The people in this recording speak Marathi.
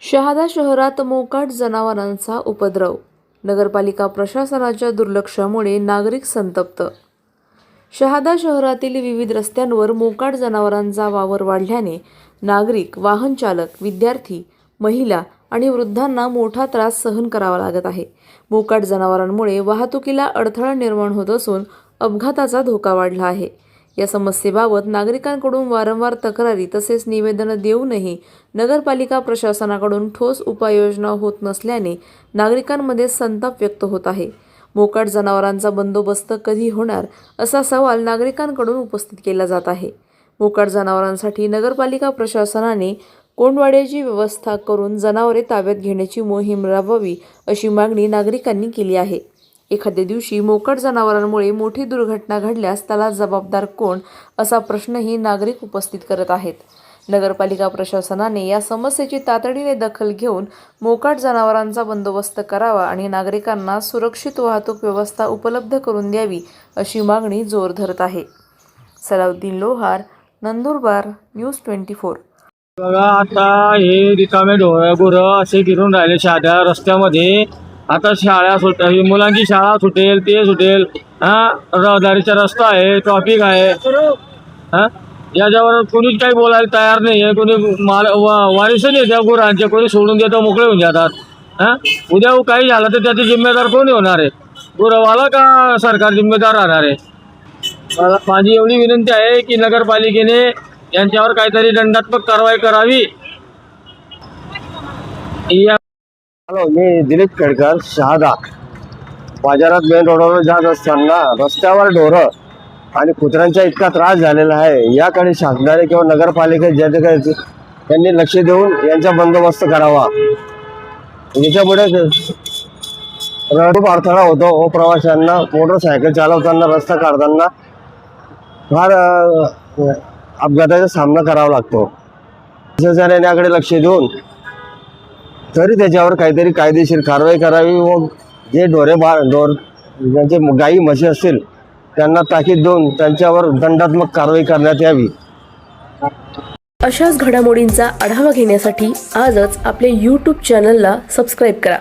शहादा शहरात मोकाट जनावरांचा उपद्रव. नगरपालिका प्रशासनाच्या दुर्लक्षामुळे नागरिक संतप्त. शहादा शहरातील विविध रस्त्यांवर मोकाट जनावरांचा वावर वाढल्याने नागरिक, वाहन चालक, विद्यार्थी, महिला आणि वृद्धांना मोठा त्रास सहन करावा लागत आहे. मोकाट जनावरांमुळे वाहतुकीला अडथळा निर्माण होत असून अपघाताचा धोका वाढला आहे. या समस्येबाबत नागरिकांकडून वारंवार तक्रारी तसेच निवेदनं देऊनही नगरपालिका प्रशासनाकडून ठोस उपाययोजना होत नसल्याने नागरिकांमध्ये संताप व्यक्त होत आहे. मोकाट जनावरांचा बंदोबस्त कधी होणार असा सवाल नागरिकांकडून उपस्थित केला जात आहे. मोकाट जनावरांसाठी नगरपालिका प्रशासनाने कोंडवाड्याची व्यवस्था करून जनावरे ताब्यात घेण्याची मोहीम राबवावी अशी मागणी नागरिकांनी केली आहे. एखाद्या दिवशी मोकाट जनावरांमुळे मोठी दुर्घटना घडल्यास त्याला जबाबदार कोण असा प्रश्नही नागरिक उपस्थित करत आहेत. नगरपालिका प्रशासनाने या समस्येची तातडीने दखल घेऊन मोकाट जनावरांचा बंदोबस्त करावा आणि नागरिकांना सुरक्षित वाहतूक व्यवस्था उपलब्ध करून द्यावी अशी मागणी जोर धरत आहे. सलाउद्दीन लोहार, नंदुरबार, न्यूज 24. बघा, आता हे रिकामे गुरं असे फिरून राहिले शहाद्या रस्त्यामध्ये. आता शाळा मुलांची शाळा सुटेल, ते सुटेल, रहदारीचा रस्ता आहे, ट्रॉफिक आहे, याच्यावर कोणीच काही बोलायला तयार नाही आहे. कोणी वारिस नाही त्या गुरांचे, कोणी सोडून देतं, मोकळे होऊन जातात. उद्या काही झालं तर त्याची जिम्मेदार कोणी होणार आहे? गुरवाला का सरकार जिम्मेदार राहणार आहे? माझी एवढी विनंती आहे की नगरपालिकेने यांच्यावर काहीतरी दंडात्मक कारवाई करावी. हॅलो, मी दिलीप केळकर, शहादा. बाजारात मेन रोडवर जात असताना रस्त्यावर ढोरं आणि कुत्र्यांचा इतका त्रास झालेला आहे. याकडे शासनाने किंवा नगरपालिका त्यांनी लक्ष देऊन यांचा बंदोबस्त करावा. याच्यामुळे खूप अडथळा होतो व प्रवाशांना मोटरसायकल चालवताना, रस्ता काढताना फार अपघाताचा सामना करावा लागतो. प्रशासनाने याकडे लक्ष देऊन तरी त्याच्यावर काहीतरी कायदेशीर कारवाई करावी व जे ज्यांचे गाई म्हशी असतील त्यांना ताकीद देऊन त्यांच्यावर दंडात्मक कारवाई करण्यात यावी. अशाच घडामोडींचा आढावा घेण्यासाठी आजच आपल्या YouTube चॅनलला सबस्क्राईब करा.